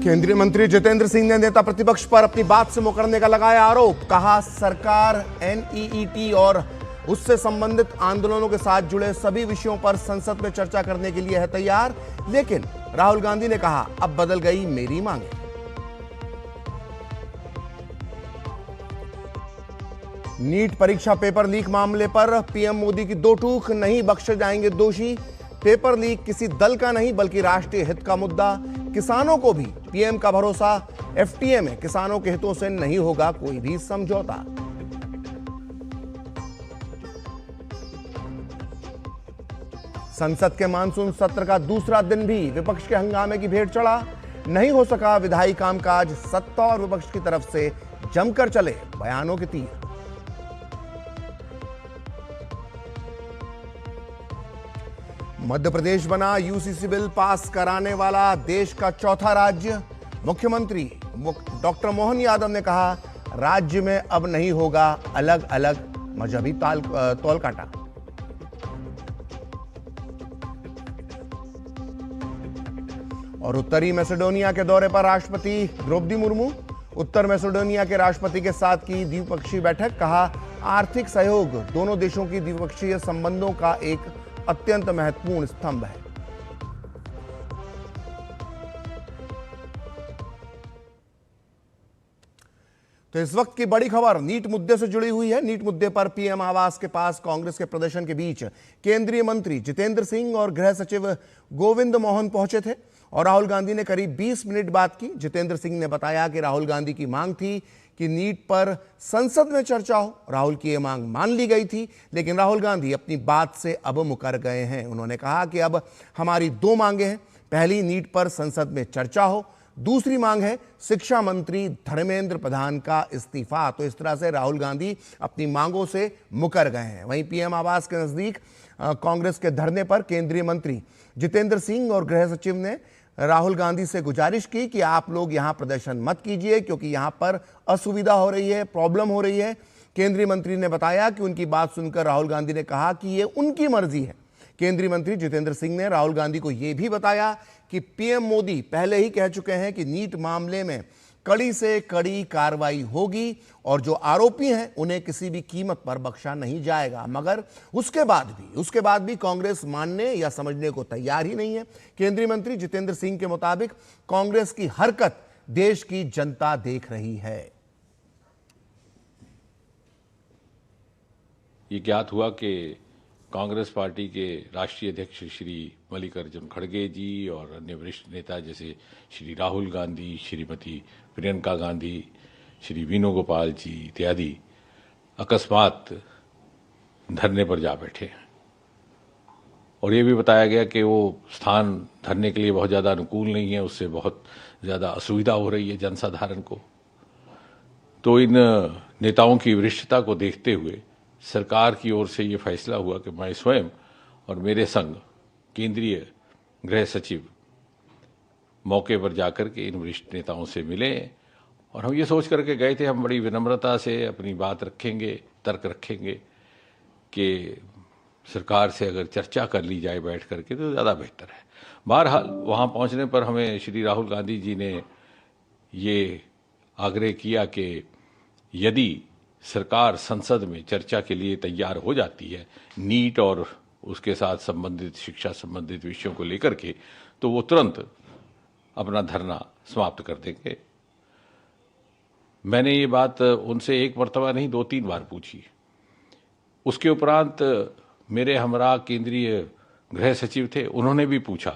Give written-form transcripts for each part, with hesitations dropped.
केंद्रीय मंत्री जितेंद्र सिंह ने नेता प्रतिपक्ष पर अपनी बात से मुकरने का लगाया आरोप। कहा सरकार एनईईटी और उससे संबंधित आंदोलनों के साथ जुड़े सभी विषयों पर संसद में चर्चा करने के लिए है तैयार, लेकिन राहुल गांधी ने कहा अब बदल गई मेरी मांगे। नीट परीक्षा पेपर लीक मामले पर पीएम मोदी की दो टूक, नहीं बख्शे जाएंगे दोषी। पेपर लीक किसी दल का नहीं बल्कि राष्ट्रीय हित का मुद्दा। किसानों को भी पीएम का भरोसा। एफटीए में किसानों के हितों से नहीं होगा कोई भी समझौता। संसद के मानसून सत्र का दूसरा दिन भी विपक्ष के हंगामे की भेंट चढ़ा। नहीं हो सका विधायी कामकाज। सत्ता और विपक्ष की तरफ से जमकर चले बयानों के तीर। मध्य प्रदेश बना यूसीसी बिल पास कराने वाला देश का चौथा राज्य। मुख्यमंत्री डॉक्टर मोहन यादव ने कहा राज्य में अब नहीं होगा अलग अलग मजहबी तौल काटा। और उत्तरी मैसेडोनिया के दौरे पर राष्ट्रपति द्रौपदी मुर्मू। उत्तर मैसेडोनिया के राष्ट्रपति के साथ की द्विपक्षीय बैठक। कहा आर्थिक सहयोग दोनों देशों की द्विपक्षीय संबंधों का एक अत्यंत महत्वपूर्ण स्तंभ है। तो इस वक्त की बड़ी खबर नीट मुद्दे से जुड़ी हुई है। नीट मुद्दे पर पीएम आवास के पास कांग्रेस के प्रदर्शन के बीच केंद्रीय मंत्री जितेंद्र सिंह और गृह सचिव गोविंद मोहन पहुंचे थे और राहुल गांधी ने करीब 20 मिनट बात की। जितेंद्र सिंह ने बताया कि राहुल गांधी की मांग थी कि नीट पर संसद में चर्चा हो। राहुल की यह मांग मान ली गई थी, लेकिन राहुल गांधी अपनी बात से अब मुकर गए हैं। उन्होंने कहा कि अब हमारी दो मांगे हैं। पहली, नीट पर संसद में चर्चा हो। दूसरी मांग है शिक्षा मंत्री धर्मेंद्र प्रधान का इस्तीफा। तो इस तरह से राहुल गांधी अपनी मांगों से मुकर गए हैं। वहीं पीएम आवास के नजदीक कांग्रेस के धरने पर केंद्रीय मंत्री जितेंद्र सिंह और गृह सचिव ने राहुल गांधी से गुजारिश की कि आप लोग यहां प्रदर्शन मत कीजिए क्योंकि यहां पर असुविधा हो रही है, प्रॉब्लम हो रही है। केंद्रीय मंत्री ने बताया कि उनकी बात सुनकर राहुल गांधी ने कहा कि ये उनकी मर्जी है। केंद्रीय मंत्री जितेंद्र सिंह ने राहुल गांधी को यह भी बताया कि पीएम मोदी पहले ही कह चुके हैं कि नीट मामले में कड़ी से कड़ी कार्रवाई होगी और जो आरोपी हैं उन्हें किसी भी कीमत पर बख्शा नहीं जाएगा। मगर उसके बाद भी कांग्रेस मानने या समझने को तैयार ही नहीं है। केंद्रीय मंत्री जितेंद्र सिंह के मुताबिक कांग्रेस की हरकत देश की जनता देख रही है। ये ज्ञात हुआ कि कांग्रेस पार्टी के राष्ट्रीय अध्यक्ष श्री मल्लिकार्जुन खड़गे जी और अन्य वरिष्ठ नेता जैसे श्री राहुल गांधी, श्रीमती प्रियंका गांधी, श्री वेणुगोपाल जी इत्यादि अकस्मात धरने पर जा बैठे हैं। और ये भी बताया गया कि वो स्थान धरने के लिए बहुत ज़्यादा अनुकूल नहीं है, उससे बहुत ज़्यादा असुविधा हो रही है जनसाधारण को। तो इन नेताओं की वरिष्ठता को देखते हुए सरकार की ओर से ये फैसला हुआ कि मैं स्वयं और मेरे संग केंद्रीय गृह सचिव मौके पर जाकर के इन वरिष्ठ नेताओं से मिले और हम ये सोच करके गए थे हम बड़ी विनम्रता से अपनी बात रखेंगे, तर्क रखेंगे कि सरकार से अगर चर्चा कर ली जाए बैठ करके तो ज़्यादा बेहतर है। बहरहाल वहाँ पहुँचने पर हमें श्री राहुल गांधी जी ने ये आग्रह किया कि यदि सरकार संसद में चर्चा के लिए तैयार हो जाती है नीट और उसके साथ संबंधित शिक्षा संबंधित विषयों को लेकर के, तो वो तुरंत अपना धरना समाप्त कर देंगे। मैंने ये बात उनसे एक मर्तबा नहीं 2-3 बार पूछी। उसके उपरांत मेरे हमरा केंद्रीय गृह सचिव थे, उन्होंने भी पूछा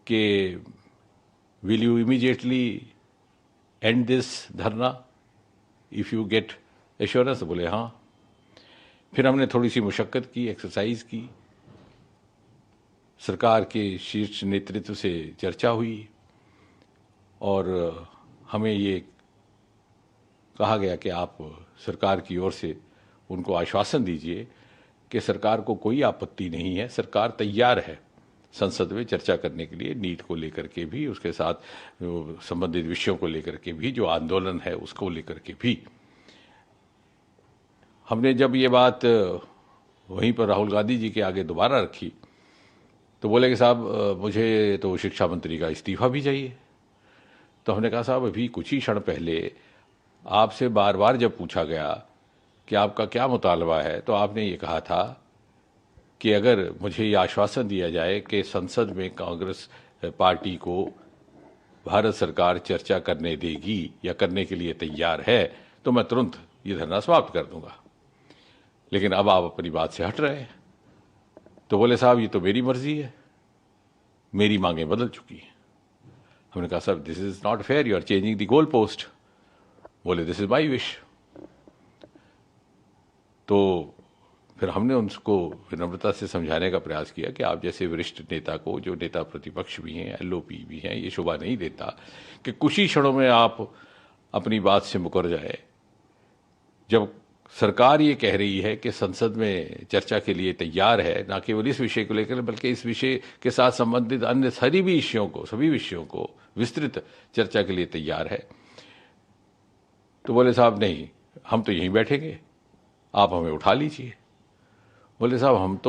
कि will you immediately and this धरना इफ़ यू गेट एश्योरेंस। बोले हाँ। फिर हमने थोड़ी सी मुशक्कत की, एक्सरसाइज की, सरकार के शीर्ष नेतृत्व से चर्चा हुई और हमें ये कहा गया कि आप सरकार की ओर से उनको आश्वासन दीजिए कि सरकार को कोई आपत्ति नहीं है, सरकार तैयार है संसद में चर्चा करने के लिए, नीट को लेकर के भी, उसके साथ संबंधित विषयों को लेकर के भी, जो आंदोलन है उसको लेकर के भी। हमने जब ये बात वहीं पर राहुल गांधी जी के आगे दोबारा रखी तो बोले कि साहब मुझे तो शिक्षा मंत्री का इस्तीफा भी चाहिए। तो हमने कहा साहब अभी कुछ ही क्षण पहले आपसे बार बार जब पूछा गया कि आपका क्या मुतालबा है, तो आपने ये कहा था कि अगर मुझे ये आश्वासन दिया जाए कि संसद में कांग्रेस पार्टी को भारत सरकार चर्चा करने देगी या करने के लिए तैयार है, तो मैं तुरंत ये धरना समाप्त कर दूंगा। लेकिन अब आप अपनी बात से हट रहे हैं। तो बोले साहब ये तो मेरी मर्जी है, मेरी मांगें बदल चुकी हैं। हमने कहा sir this is not fair, you are changing the goal post. बोले दिस इज माई विश। तो फिर हमने उनको विनम्रता से समझाने का प्रयास किया कि आप जैसे वरिष्ठ नेता को, जो नेता प्रतिपक्ष भी हैं, एलओपी भी हैं, ये शोभा नहीं देता कि कुछ ही क्षणों में आप अपनी बात से मुकर जाए। जब सरकार ये कह रही है कि संसद में चर्चा के लिए तैयार है, ना केवल इस विषय को लेकर बल्कि इस विषय के साथ संबंधित अन्य सभी विषयों को विस्तृत चर्चा के लिए तैयार है, तो बोले साहब नहीं, हम तो यहीं बैठेंगे, आप हमें उठा लीजिए। बोले साहब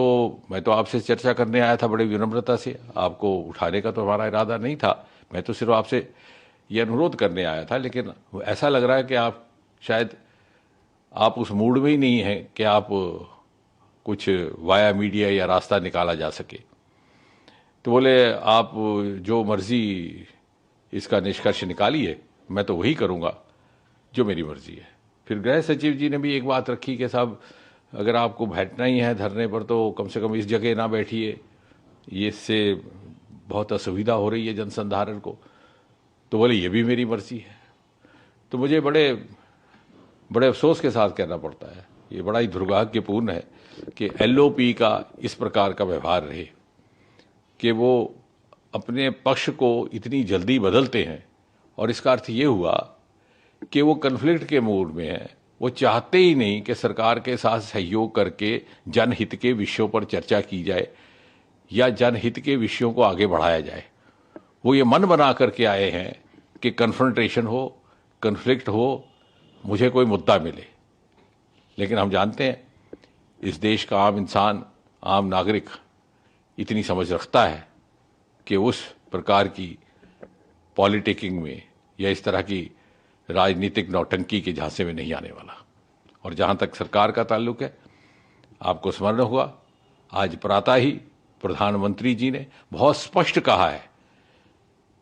मैं तो आपसे चर्चा करने आया था बड़े विनम्रता से, आपको उठाने का तो हमारा इरादा नहीं था, मैं तो सिर्फ आपसे ये अनुरोध करने आया था। लेकिन ऐसा लग रहा है कि आप शायद उस मूड में ही नहीं हैं कि आप कुछ वाया मीडिया या रास्ता निकाला जा सके। तो बोले आप जो मर्जी इसका निष्कर्ष निकालिए, मैं तो वही करूँगा जो मेरी मर्जी है। फिर गृह सचिव जी ने भी एक बात रखी कि साहब अगर आपको बैठना ही है धरने पर तो कम से कम इस जगह ना बैठिए, ये इससे बहुत असुविधा हो रही है जनसंधारण को। तो बोले ये भी मेरी मर्जी है। तो मुझे बड़े अफसोस के साथ कहना पड़ता है, ये बड़ा ही दुर्भाग्यपूर्ण है कि एलओपी का इस प्रकार का व्यवहार रहे कि वो अपने पक्ष को इतनी जल्दी बदलते हैं। और इसका अर्थ ये हुआ कि वो कन्फ्लिक्ट के मूड में है, वो चाहते ही नहीं कि सरकार के साथ सहयोग करके जनहित के विषयों पर चर्चा की जाए या जनहित के विषयों को आगे बढ़ाया जाए। वो ये मन बना करके आए हैं कि कन्फ्रंटेशन हो, कन्फ्लिक्ट हो, मुझे कोई मुद्दा मिले। लेकिन हम जानते हैं इस देश का आम इंसान, आम नागरिक इतनी समझ रखता है कि उस प्रकार की पॉलिटिकिंग में या इस तरह की राजनीतिक नौटंकी के झांसे में नहीं आने वाला। और जहां तक सरकार का ताल्लुक है, आपको स्मरण हुआ आज प्रातः ही प्रधानमंत्री जी ने बहुत स्पष्ट कहा है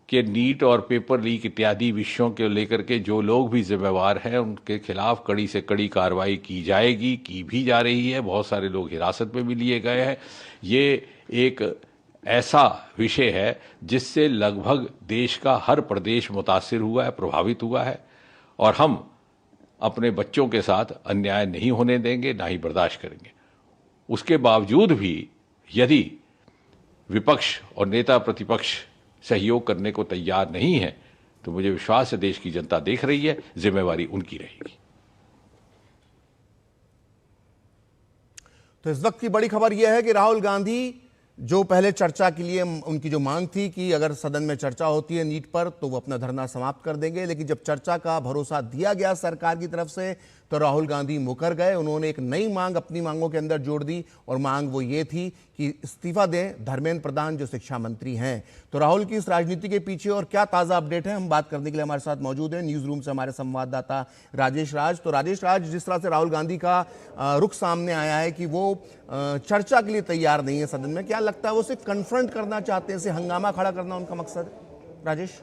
कि नीट और पेपर लीक इत्यादि विषयों के लेकर के जो लोग भी जिम्मेवार हैं उनके खिलाफ कड़ी से कड़ी कार्रवाई की जाएगी, की भी जा रही है। बहुत सारे लोग हिरासत में भी लिए गए हैं। ये एक ऐसा विषय है जिससे लगभग देश का हर प्रदेश मुतासिर हुआ है, प्रभावित हुआ है। और हम अपने बच्चों के साथ अन्याय नहीं होने देंगे, ना ही बर्दाश्त करेंगे। उसके बावजूद भी यदि विपक्ष और नेता प्रतिपक्ष सहयोग करने को तैयार नहीं है, तो मुझे विश्वास है देश की जनता देख रही है, जिम्मेवारी उनकी रहेगी। तो इस वक्त की बड़ी खबर यह है कि राहुल गांधी जो पहले चर्चा के लिए उनकी जो मांग थी कि अगर सदन में चर्चा होती है नीट पर तो वो अपना धरना समाप्त कर देंगे, लेकिन जब चर्चा का भरोसा दिया गया सरकार की तरफ से तो राहुल गांधी मुकर गए। उन्होंने एक नई मांग अपनी मांगों के अंदर जोड़ दी और मांग वो ये थी कि इस्तीफा दें धर्मेंद्र प्रधान जो शिक्षा मंत्री हैं। तो राहुल की इस राजनीति के पीछे और क्या ताज़ा अपडेट है, हम बात करने के लिए हमारे साथ मौजूद है न्यूज़ रूम से हमारे संवाददाता राजेश राज। तो राजेश राज, जिस तरह से राहुल गांधी का रुख सामने आया है कि वो चर्चा के लिए तैयार नहीं है सदन में, क्या लगता है वो सिर्फ कन्फ्रंट करना चाहते हैं, इसे हंगामा खड़ा करना उनका मकसद? राजेश,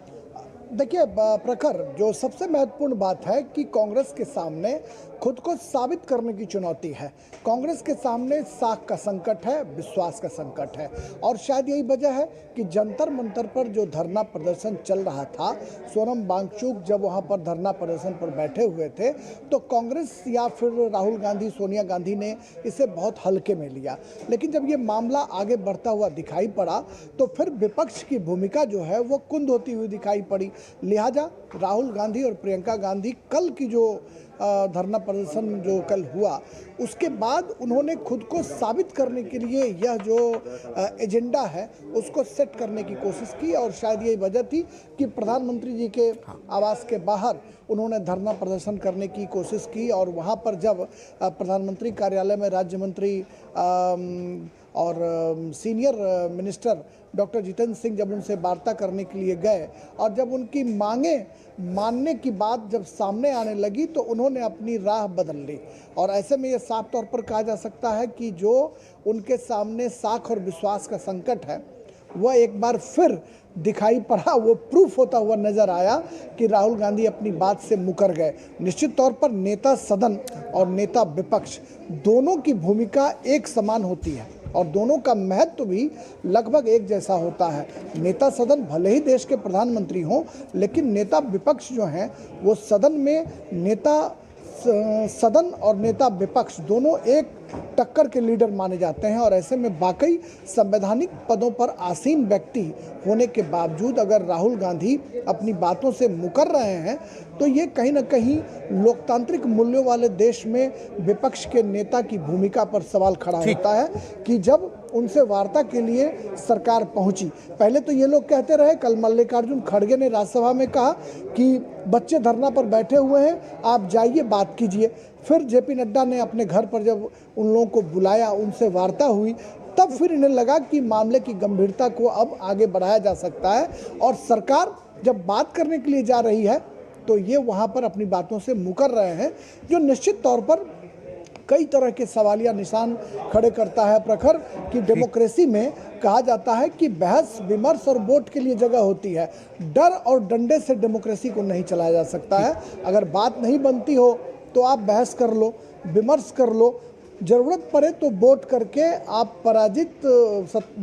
देखिए प्रखर, जो सबसे महत्वपूर्ण बात है कि कांग्रेस के सामने खुद को साबित करने की चुनौती है। कांग्रेस के सामने साख का संकट है, विश्वास का संकट है। और शायद यही वजह है कि जंतर मंतर पर जो धरना प्रदर्शन चल रहा था, सोनम वांगचुक जब वहां पर धरना प्रदर्शन पर बैठे हुए थे तो कांग्रेस या फिर राहुल गांधी, सोनिया गांधी ने इसे बहुत हल्के में लिया। लेकिन जब ये मामला आगे बढ़ता हुआ दिखाई पड़ा तो फिर विपक्ष की भूमिका जो है वो कुंद होती हुई दिखाई पड़ी। लिहाजा राहुल गांधी और प्रियंका गांधी कल की जो धरना प्रदर्शन जो कल हुआ उसके बाद उन्होंने खुद को साबित करने के लिए यह जो एजेंडा है उसको सेट करने की कोशिश की। और शायद यही वजह थी कि प्रधानमंत्री जी के आवास के बाहर उन्होंने धरना प्रदर्शन करने की कोशिश की। और वहाँ पर जब प्रधानमंत्री कार्यालय में राज्य मंत्री और senior minister doctor Jitendra Singh जब उनसे वार्ता करने के लिए गए और जब उनकी मांगे मानने की बात जब सामने आने लगी तो उन्होंने अपनी राह बदल ली। और ऐसे में ये साफ तौर पर कहा जा सकता है कि जो उनके सामने साख और विश्वास का संकट है वह एक बार फिर दिखाई पड़ा, वो प्रूफ होता हुआ नजर आया कि राहुल गांधी अपनी बात से मुकर गए। निश्चित तौर पर नेता सदन और नेता विपक्ष दोनों की भूमिका एक समान होती है और दोनों का महत्व भी लगभग एक जैसा होता है। नेता सदन भले ही देश के प्रधानमंत्री हों, लेकिन नेता विपक्ष जो हैं वो सदन में नेता सदन और नेता विपक्ष दोनों एक टक्कर के लीडर माने जाते हैं। और ऐसे में वाकई संवैधानिक पदों पर आसीन व्यक्ति होने के बावजूद अगर राहुल गांधी अपनी बातों से मुकर रहे हैं तो ये कहीं ना कहीं लोकतांत्रिक मूल्यों वाले देश में विपक्ष के नेता की भूमिका पर सवाल खड़ा होता है कि जब उनसे वार्ता के लिए सरकार पहुंची। पहले तो ये लोग कहते रहे, कल मल्लिकार्जुन खड़गे ने राज्यसभा में कहा कि बच्चे धरना पर बैठे हुए हैं, आप जाइए बात कीजिए। फिर जेपी नड्डा ने अपने घर पर जब उन लोगों को बुलाया, उनसे वार्ता हुई, तब फिर इन्हें लगा कि मामले की गंभीरता को अब आगे बढ़ाया जा सकता है और सरकार जब बात करने के लिए जा रही है तो ये वहाँ पर अपनी बातों से मुकर रहे हैं, जो निश्चित तौर पर कई तरह के सवालिया निशान खड़े करता है। प्रखर कि डेमोक्रेसी में कहा जाता है कि बहस विमर्श और वोट के लिए जगह होती है, डर और डंडे से डेमोक्रेसी को नहीं चलाया जा सकता है। अगर बात नहीं बनती हो तो आप बहस कर लो, विमर्श कर लो, जरूरत पड़े तो वोट करके आप पराजित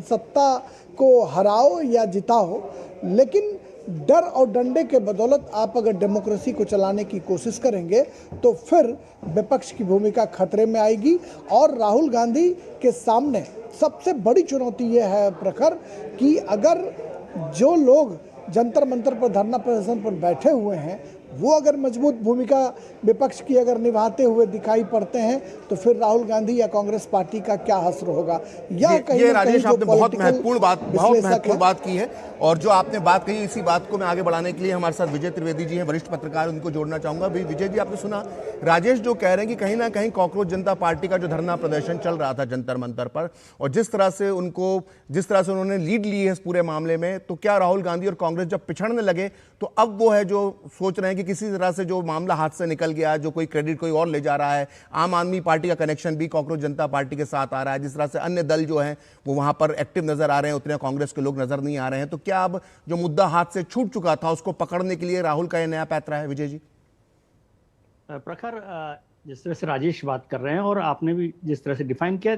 सत्ता को हराओ या जिताओ, लेकिन डर और डंडे के बदौलत आप अगर डेमोक्रेसी को चलाने की कोशिश करेंगे तो फिर विपक्ष की भूमिका खतरे में आएगी। और राहुल गांधी के सामने सबसे बड़ी चुनौती यह है प्रखर कि अगर जो लोग जंतर मंतर पर धरना प्रदर्शन पर बैठे हुए हैं वो अगर मजबूत भूमिका विपक्ष की अगर निभाते हुए दिखाई पड़ते हैं तो फिर राहुल गांधी या कांग्रेस पार्टी का क्या हश्र होगा। ये राजेश आपने बहुत महत्वपूर्ण बात की है और जो आपने बात कही इसी बात को मैं आगे बढ़ाने के लिए हमारे साथ विजय त्रिवेदी जी हैं, वरिष्ठ पत्रकार, उनको जोड़ना चाहूंगा। भी विजय जी, आपने सुना राजेश जो कह रहे हैं कि कहीं ना कहीं कॉकरोच जनता पार्टी का जो धरना प्रदर्शन चल रहा था जंतर मंतर पर और जिस तरह से उन्होंने लीड ली है इस पूरे मामले में, तो क्या राहुल गांधी और कांग्रेस जब पिछड़ने लगे तो अब वो है जो सोच रहे हैं कि किसी तरह से जो मामला हाथ से निकल गया, जो कोई क्रेडिट कोई और ले जा रहा है। आम आदमी पार्टी का कनेक्शन भी कॉकरोच जनता पार्टी के साथ आ रहा है, जिस तरह से अन्य दल जो हैं वो वहां पर एक्टिव नजर आ रहे हैं, उतने कांग्रेस के लोग नजर नहीं आ रहे हैं। तो क्या अब जो मुद्दा हाथ से छूट चुका था उसको पकड़ने के लिए राहुल का यह नया पैतरा है? विजय जी, प्रखर, जिस तरह से राजेश बात कर रहे हैं और आपने भी जिस तरह से डिफाइन किया,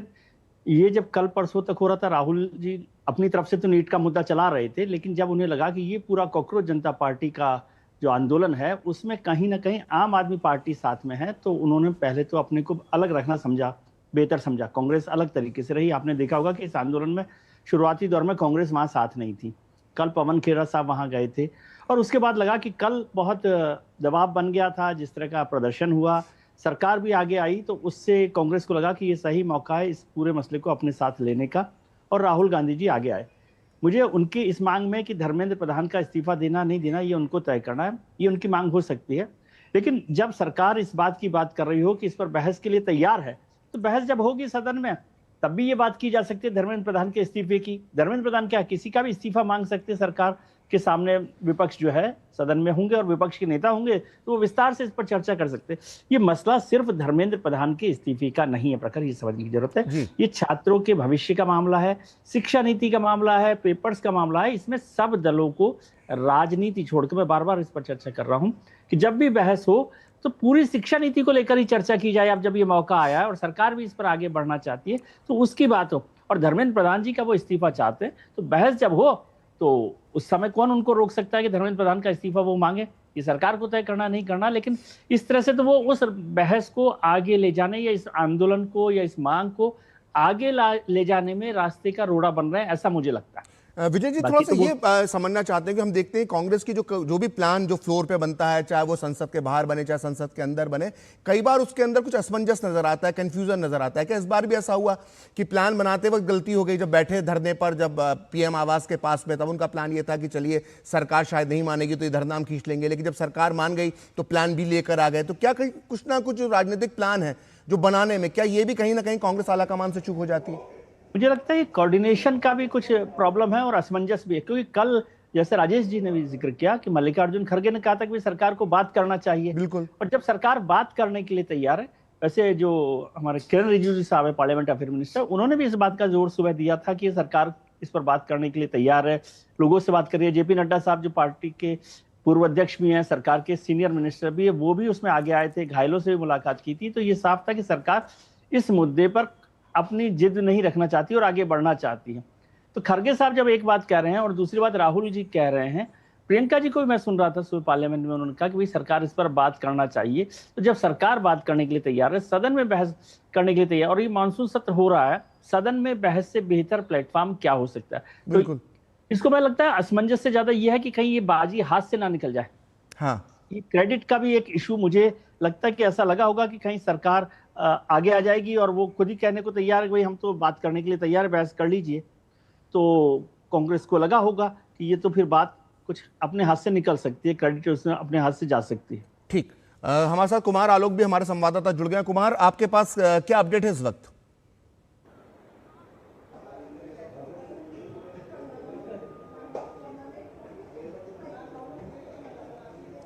ये जब कल परसों तक हो रहा था, राहुल जी अपनी तरफ से तो नीट का मुद्दा चला रहे थे, लेकिन जब उन्हें लगा कि ये पूरा कॉकरोच जनता पार्टी का जो आंदोलन है उसमें कहीं ना कहीं आम आदमी पार्टी साथ में है, तो उन्होंने पहले तो अपने को अलग रखना समझा, बेहतर समझा। कांग्रेस अलग तरीके से रही। आपने देखा होगा कि इस आंदोलन में शुरुआती दौर में कांग्रेस वहां साथ नहीं थी। कल पवन खेरा साहब वहां गए थे और उसके बाद लगा कि कल बहुत दबाव बन गया था, जिस तरह का प्रदर्शन हुआ, सरकार भी आगे आई, तो उससे कांग्रेस को लगा कि ये सही मौका है इस पूरे मसले को अपने साथ लेने का, और राहुल गांधी जी आगे आए। मुझे उनकी इस मांग में कि धर्मेंद्र प्रधान का इस्तीफा देना नहीं देना ये उनको तय करना है, ये उनकी मांग हो सकती है, लेकिन जब सरकार इस बात की बात कर रही हो कि इस पर बहस के लिए तैयार है, तो बहस जब होगी सदन में तब भी ये बात की जा सकती है धर्मेंद्र प्रधान के इस्तीफे की। धर्मेंद्र प्रधान क्या किसी का भी इस्तीफा मांग सकते हैं सरकार के सामने, विपक्ष जो है सदन में होंगे और विपक्ष के नेता होंगे तो वो विस्तार से इस पर चर्चा कर सकते हैं। ये मसला सिर्फ धर्मेंद्र प्रधान के इस्तीफे का नहीं है प्रखर, ये समझने की जरूरत है। ये छात्रों के भविष्य का मामला है, शिक्षा नीति का मामला है, पेपर्स का मामला है। इसमें सब दलों को राजनीति छोड़कर, मैं बार बार इस पर चर्चा कर रहा हूं कि जब भी बहस हो तो पूरी शिक्षा नीति को लेकर ही चर्चा की जाए। अब जब ये मौका आया है और सरकार भी इस पर आगे बढ़ना चाहती है तो उसकी बात हो, और धर्मेंद्र प्रधान जी का वो इस्तीफा चाहते हैं, तो बहस जब हो तो उस समय कौन उनको रोक सकता है कि धर्मेंद्र प्रधान का इस्तीफा वो मांगे? ये सरकार को तय करना, नहीं करना। लेकिन इस तरह से तो वो उस बहस को आगे ले जाने या इस आंदोलन को या इस मांग को आगे ले जाने में रास्ते का रोड़ा बन रहे हैं, ऐसा मुझे लगता है। विजय जी, थोड़ा सा ये समझना चाहते हैं कि हम देखते हैं कांग्रेस की जो भी प्लान जो फ्लोर पे बनता है, चाहे वो संसद के बाहर बने चाहे संसद के अंदर बने, कई बार उसके अंदर कुछ असमंजस नजर आता है, कंफ्यूजन नजर आता है। क्या इस बार भी ऐसा हुआ कि प्लान बनाते वक्त गलती हो गई? जब बैठे धरने पर, जब पीएम आवास के पास में, तब उनका प्लान ये था कि चलिए सरकार शायद नहीं मानेगी तो ये धरना हम खींच लेंगे, लेकिन जब सरकार मान गई तो प्लान भी लेकर आ गए। तो क्या कुछ ना कुछ राजनीतिक प्लान है जो बनाने में, क्या ये भी कहीं ना कहीं कांग्रेस आलाकमान से चूक हो जाती है? मुझे लगता है कि कोऑर्डिनेशन का भी कुछ प्रॉब्लम है और असमंजस भी है, क्योंकि कल जैसे राजेश जी ने भी जिक्र किया कि मल्लिकार्जुन खड़गे ने कहा था कि सरकार को बात करना चाहिए, बिल्कुल। और जब सरकार बात करने के लिए तैयार है, वैसे जो हमारे किरण रिजिजू जी साहब है पार्लियामेंट अफेयर मिनिस्टर, उन्होंने भी इस बात का जोर सुबह दिया था कि सरकार इस पर बात करने के लिए तैयार है, लोगों से बात कर रही है। जेपी नड्डा साहब जो पार्टी के पूर्व अध्यक्ष भी हैं, सरकार के सीनियर मिनिस्टर भी है, वो भी उसमें आगे आए थे, घायलों से भी मुलाकात की थी। तो ये साफ था कि सरकार इस मुद्दे पर अपनी जिद नहीं रखना चाहती और आगे बढ़ना चाहती है। तो खड़गे साहब जब एक बात कह रहे हैं और दूसरी बात राहुल जी कह रहे हैं, प्रियंका जी को भी मैं सुन रहा था सुबह पार्लियामेंट में, उन्होंने कहा कि भाई सरकार इस पर बात करना चाहिए। तो जब सरकार बात करने के लिए तैयार है, सदन में बहस करने के लिए तैयार, और ये मानसून सत्र हो रहा है, सदन में बहस से बेहतर प्लेटफॉर्म क्या हो सकता है? बिल्कुल। तो इसको मैं लगता है असमंजस से ज्यादा ये है कि कहीं ये बाजी हाथ से ना निकल जाए। हाँ, ये क्रेडिट का भी एक इशू मुझे लगता है कि ऐसा लगा होगा कि कहीं सरकार आगे आ जाएगी और वो खुद ही कहने को तैयार है कि भाई हम तो बात करने के लिए तैयार है, बहस कर लीजिए। तो कांग्रेस को लगा होगा कि ये तो फिर बात कुछ अपने हाथ से निकल सकती है, क्रेडिट उसमें अपने हाथ से जा सकती है। ठीक। हमारे साथ कुमार आलोक भी हमारे संवाददाता जुड़ गए। कुमार, आपके पास क्या अपडेट है इस वक्त?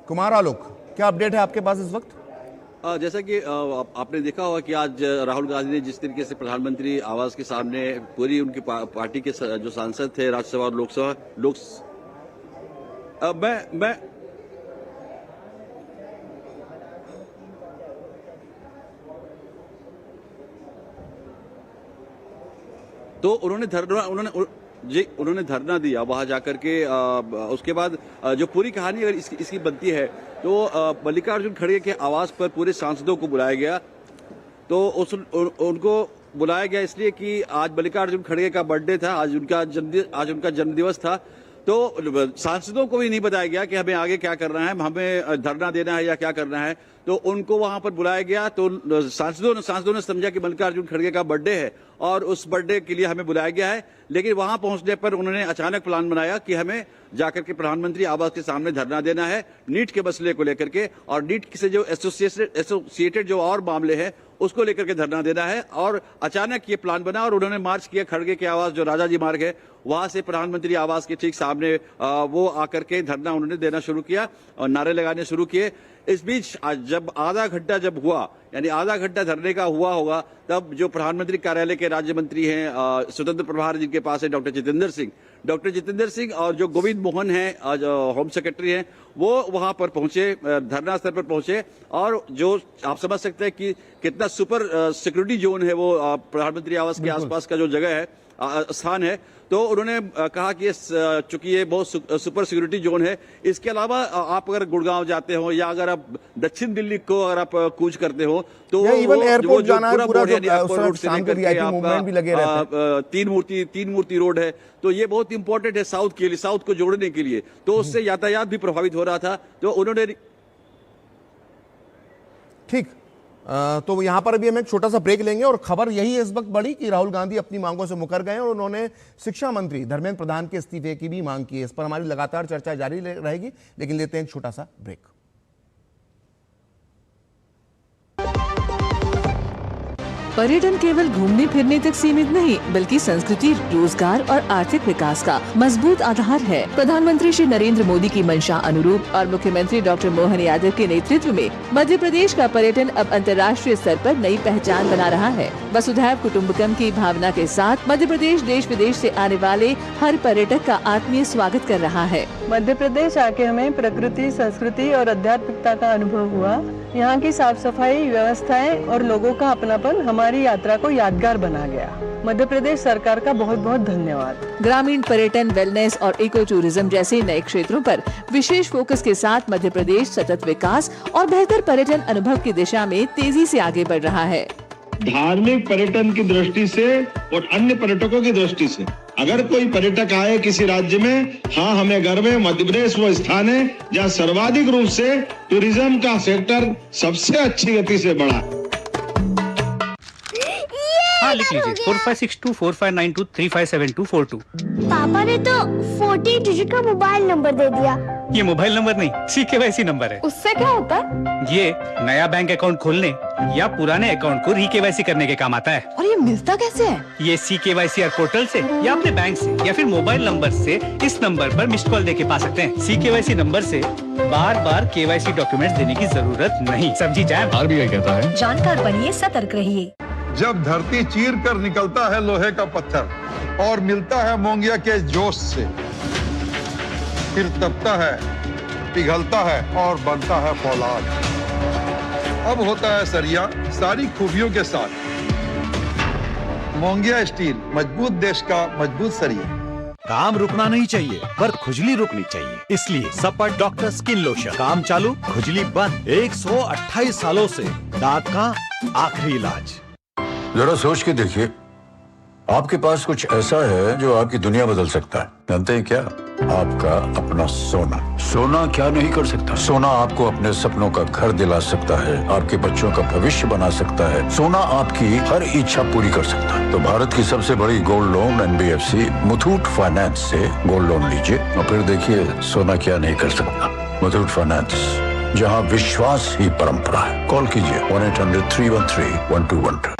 कुमार आलोक, क्या अपडेट है आपके पास इस वक्त? जैसा कि आपने देखा होगा कि आज राहुल गांधी ने जिस तरीके से प्रधानमंत्री आवास के सामने पूरी उनकी पार्टी के जो सांसद थे राज्यसभा और लोकसभा मैं तो उन्होंने धरना दिया वहां जाकर के। उसके बाद जो पूरी कहानी अगर इसकी बनती है तो मल्लिकार्जुन खड़गे के आवास पर पूरे सांसदों को बुलाया गया। तो उनको बुलाया गया इसलिए कि आज मल्लिकार्जुन खड़गे का बर्थडे था, आज उनका जन्मदिवस था। तो सांसदों को भी नहीं बताया गया कि हमें आगे क्या करना है, हमें धरना देना है या क्या करना है। तो उनको वहां पर बुलाया गया। तो सांसदों ने समझा कि मल्लिकार्जुन खड़गे का बर्थडे है और उस बर्थडे के लिए हमें बुलाया गया है। लेकिन वहां पहुंचने पर उन्होंने अचानक प्लान बनाया कि हमें जाकर के प्रधानमंत्री आवास के सामने धरना देना है नीट के मसले को लेकर के, और नीट से जो एसोसिएटेड जो और मामले हैं उसको लेकर के धरना देना है। और अचानक ये प्लान बना और उन्होंने मार्च किया खड़गे के आवास जो राजाजी मार्ग है वहां से प्रधानमंत्री आवास के ठीक सामने वो आकर के धरना उन्होंने देना शुरू किया और नारे लगाने शुरू किए। इस बीच जब आधा घंटा जब हुआ, यानी आधा घंटा धरने का हुआ होगा, तब जो प्रधानमंत्री कार्यालय के राज्य मंत्री हैं स्वतंत्र प्रभार जिनके पास है डॉक्टर जितेंद्र सिंह और जो गोविंद मोहन हैं होम सेक्रेटरी हैं, वो वहां पर पहुंचे, धरना स्थल पर पहुंचे। और जो आप समझ सकते हैं कि कितना सुपर सिक्योरिटी जोन है वो प्रधानमंत्री आवास के आसपास का जो जगह है, स्थान है। तो उन्होंने कहा कि चूंकि ये बहुत सुपर सिक्योरिटी जोन है, इसके अलावा आप अगर गुड़गांव जाते हो या अगर आप दक्षिण दिल्ली को अगर आप कूच करते हो तो इवन एयरपोर्ट जाना है, पूरा रोड से लेकर भी लगे रहते हैं। तीन मूर्ति रोड है। तो ये बहुत इंपॉर्टेंट है साउथ के लिए, साउथ को जोड़ने के लिए। तो उससे यातायात भी प्रभावित हो रहा था। तो उन्होंने ठीक। तो यहां पर भी हम एक छोटा सा ब्रेक लेंगे और खबर यही है इस वक्त बड़ी कि राहुल गांधी अपनी मांगों से मुकर गए और उन्होंने शिक्षा मंत्री धर्मेंद्र प्रधान के इस्तीफे की भी मांग की है। इस पर हमारी लगातार चर्चा जारी रहेगी, लेकिन लेते हैं एक छोटा सा ब्रेक। पर्यटन केवल घूमने फिरने तक सीमित नहीं, बल्कि संस्कृति, रोजगार और आर्थिक विकास का मजबूत आधार है। प्रधानमंत्री श्री नरेंद्र मोदी की मंशा अनुरूप और मुख्यमंत्री डॉक्टर मोहन यादव के नेतृत्व में मध्य प्रदेश का पर्यटन अब अंतर्राष्ट्रीय स्तर पर नई पहचान बना रहा है। वसुधैव कुटुम्बकम की भावना के साथ मध्य प्रदेश देश विदेश से आने वाले हर पर्यटक का आत्मीय स्वागत कर रहा है। मध्य प्रदेश आके हमें प्रकृति, संस्कृति और आध्यात्मिकता का अनुभव हुआ। यहाँ की साफ सफाई, व्यवस्थाएं और लोगों का अपनापन हमारी यात्रा को यादगार बना गया। मध्य प्रदेश सरकार का बहुत बहुत धन्यवाद। ग्रामीण पर्यटन, वेलनेस और इको टूरिज्म जैसे नए क्षेत्रों पर विशेष फोकस के साथ मध्य प्रदेश सतत विकास और बेहतर पर्यटन अनुभव की दिशा में तेजी से आगे बढ़ रहा है। धार्मिक पर्यटन की दृष्टि से और अन्य पर्यटकों की दृष्टि से अगर कोई पर्यटक आए किसी राज्य में, हाँ हमें गर्व है मध्य प्रदेश वो स्थान है जहाँ सर्वाधिक रूप से टूरिज्म का सेक्टर सबसे अच्छी गति से बढ़ा। हाँ लिख लीजिए 45624592357242। पापा ने तो 40 डिजिट का मोबाइल नंबर दे दिया। ये मोबाइल नंबर नहीं, CKYC नंबर है। उससे क्या होता है? ये नया बैंक अकाउंट खोलने या पुराने अकाउंट को री-KYC करने के काम आता है। और ये मिलता कैसे है? ये CKYC पोर्टल से या अपने बैंक से या फिर मोबाइल नंबर से इस नंबर पर मिस्ड कॉल देके पा सकते हैं। CKYC नंबर से बार बार KYC डॉक्यूमेंट्स देने की जरूरत नहीं। समझी जाए? RBI कहता है जानकार बनिए, सतर्क रहिए। जब धरती चीर कर निकलता है लोहे का पत्थर और मिलता है मोंगिया के जोश से, फिर तपता है, पिघलता है और बनता है फौलाद। अब होता है सरिया सारी खूबियों के साथ। मोंगिया स्टील, मजबूत देश का मजबूत सरिया। काम रुकना नहीं चाहिए पर खुजली रुकनी चाहिए, इसलिए सपर डॉक्टर स्किन लोशन। काम चालू, खुजली बंद। 128 सालों से दांत का आखिरी इलाज। जरा सोच के देखिए, आपके पास कुछ ऐसा है जो आपकी दुनिया बदल सकता है। जानते हैं क्या? आपका अपना सोना। सोना क्या नहीं कर सकता? सोना आपको अपने सपनों का घर दिला सकता है, आपके बच्चों का भविष्य बना सकता है। सोना आपकी हर इच्छा पूरी कर सकता है। तो भारत की सबसे बड़ी gold loan NBFC Muthoot finance से गोल्ड लोन लीजिए और फिर देखिए सोना क्या नहीं कर सकता। मुथूट फाइनेंस, जहाँ विश्वास ही परंपरा है। कॉल कीजिए 1-800-313-1212।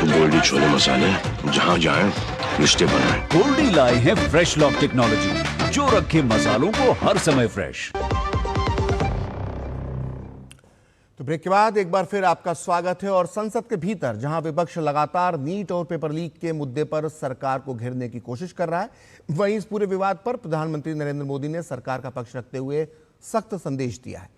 गोल्डी छोले मसाले, जहाँ जाए रिश्ते बनाए। गोल्डी लाए हैं फ्रेश लॉक टेक्नोलॉजी, जो रखे मसालों को हर समय फ्रेश। तो ब्रेक के बाद एक बार फिर आपका स्वागत है। और संसद के भीतर जहां विपक्ष लगातार नीट और पेपर लीक के मुद्दे पर सरकार को घेरने की कोशिश कर रहा है, वहीं इस पूरे विवाद पर प्रधानमंत्री नरेंद्र मोदी ने सरकार का पक्ष रखते हुए सख्त संदेश दिया है।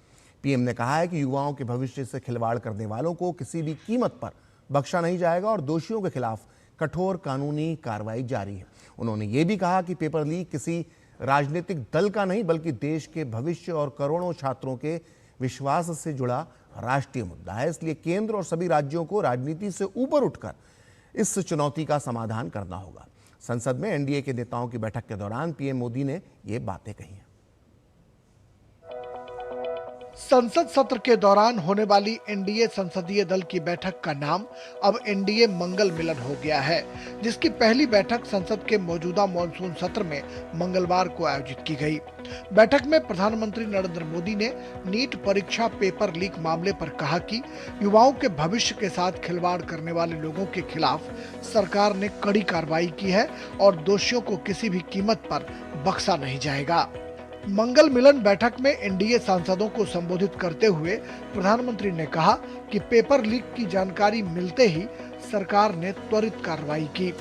पीएम ने कहा है कि युवाओं के भविष्य से खिलवाड़ करने वालों को किसी भी कीमत पर बख्शा नहीं जाएगा और दोषियों के खिलाफ कठोर कानूनी कार्रवाई जारी है। उन्होंने ये भी कहा कि पेपर लीक किसी राजनीतिक दल का नहीं बल्कि देश के भविष्य और करोड़ों छात्रों के विश्वास से जुड़ा राष्ट्रीय मुद्दा है। इसलिए केंद्र और सभी राज्यों को राजनीति से ऊपर उठकर इस चुनौती का समाधान करना होगा। संसद में एनडीए के नेताओं की बैठक के दौरान पीएम मोदी ने ये बातें कही हैं। संसद सत्र के दौरान होने वाली एनडीए संसदीय दल की बैठक का नाम अब एनडीए मंगल मिलन हो गया है, जिसकी पहली बैठक संसद के मौजूदा मॉनसून सत्र में मंगलवार को आयोजित की गई। बैठक में प्रधानमंत्री नरेंद्र मोदी ने नीट परीक्षा पेपर लीक मामले पर कहा कि युवाओं के भविष्य के साथ खिलवाड़ करने वाले लोगों के खिलाफ सरकार ने कड़ी कार्रवाई की है और दोषियों को किसी भी कीमत पर बख्शा नहीं जाएगा। मंगल मिलन बैठक में एनडीए सांसदों को संबोधित करते हुए प्रधानमंत्री ने कहा कि पेपर लीक की जानकारी मिलते ही सरकार ने त्वरित कार्रवाई की।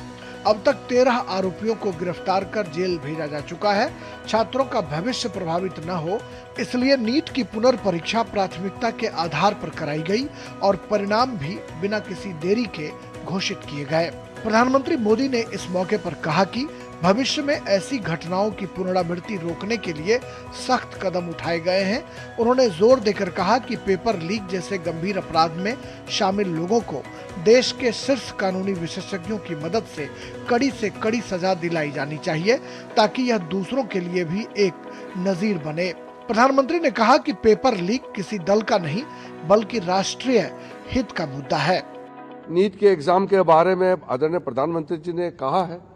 अब तक 13 आरोपियों को गिरफ्तार कर जेल भेजा जा चुका है। छात्रों का भविष्य प्रभावित न हो इसलिए नीट की पुनर्परीक्षा प्राथमिकता के आधार पर कराई गई और परिणाम भी बिना किसी देरी के घोषित किए गए। प्रधानमंत्री मोदी ने इस मौके पर कहा कि भविष्य में ऐसी घटनाओं की पुनरावृत्ति रोकने के लिए सख्त कदम उठाए गए हैं। उन्होंने जोर देकर कहा कि पेपर लीक जैसे गंभीर अपराध में शामिल लोगों को देश के शीर्ष कानूनी विशेषज्ञों की मदद से कड़ी सजा दिलाई जानी चाहिए ताकि यह दूसरों के लिए भी एक नजीर बने। प्रधानमंत्री ने कहा कि पेपर लीक किसी दल का नहीं बल्कि राष्ट्रीय हित का मुद्दा है। नीट के एग्जाम के बारे में आदरणीय प्रधानमंत्री जी ने कहा है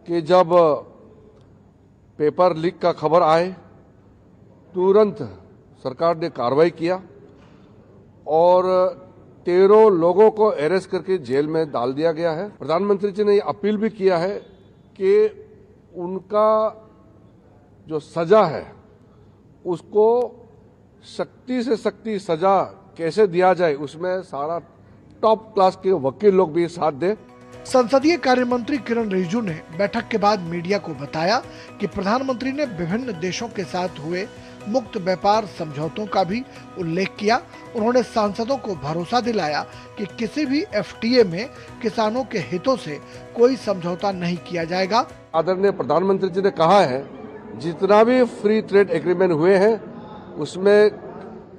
कि जब पेपर लीक का खबर आए तुरंत सरकार ने कार्रवाई किया और 13 लोगों को अरेस्ट करके जेल में डाल दिया गया है। प्रधानमंत्री जी ने ये अपील भी किया है कि उनका जो सजा है उसको सख्ती से सख्ती सजा कैसे दिया जाए उसमें सारा टॉप क्लास के वकील लोग भी साथ दे। संसदीय कार्य मंत्री किरण रिजिजू ने बैठक के बाद मीडिया को बताया कि प्रधानमंत्री ने विभिन्न देशों के साथ हुए मुक्त व्यापार समझौतों का भी उल्लेख किया। उन्होंने सांसदों को भरोसा दिलाया कि किसी भी एफटीए में किसानों के हितों से कोई समझौता नहीं किया जाएगा। आदरणीय प्रधानमंत्री जी ने कहा है जितना भी फ्री ट्रेड एग्रीमेंट हुए हैं उसमें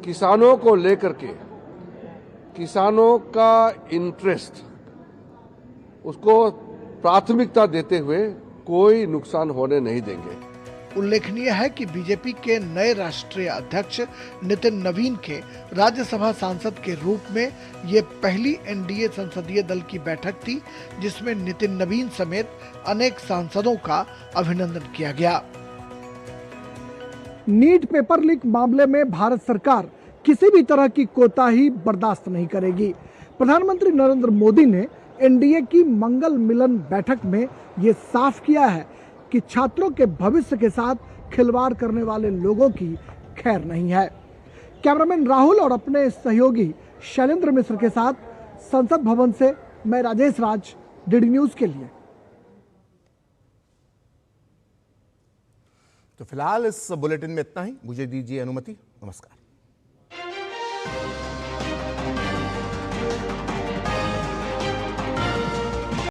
किसानों को लेकर के किसानों का इंटरेस्ट उसको प्राथमिकता देते हुए कोई नुकसान होने नहीं देंगे। उल्लेखनीय है कि बीजेपी के नए राष्ट्रीय अध्यक्ष नितिन नवीन के राज्यसभा सांसद के रूप में ये पहली एनडीए संसदीय दल की बैठक थी, जिसमें नितिन नवीन समेत अनेक सांसदों का अभिनंदन किया गया। नीट पेपर लीक मामले में भारत सरकार किसी भी तरह की कोताही बर्दाश्त नहीं करेगी। प्रधानमंत्री नरेंद्र मोदी ने एनडीए की मंगल मिलन बैठक में ये साफ किया है कि छात्रों के भविष्य के साथ खिलवाड़ करने वाले लोगों की खैर नहीं है। कैमरामैन राहुल और अपने सहयोगी शैलेंद्र मिश्र के साथ संसद भवन से मैं राजेश राज, डीडी न्यूज के लिए। तो फिलहाल इस बुलेटिन में इतना ही। मुझे दीजिए अनुमति। नमस्कार।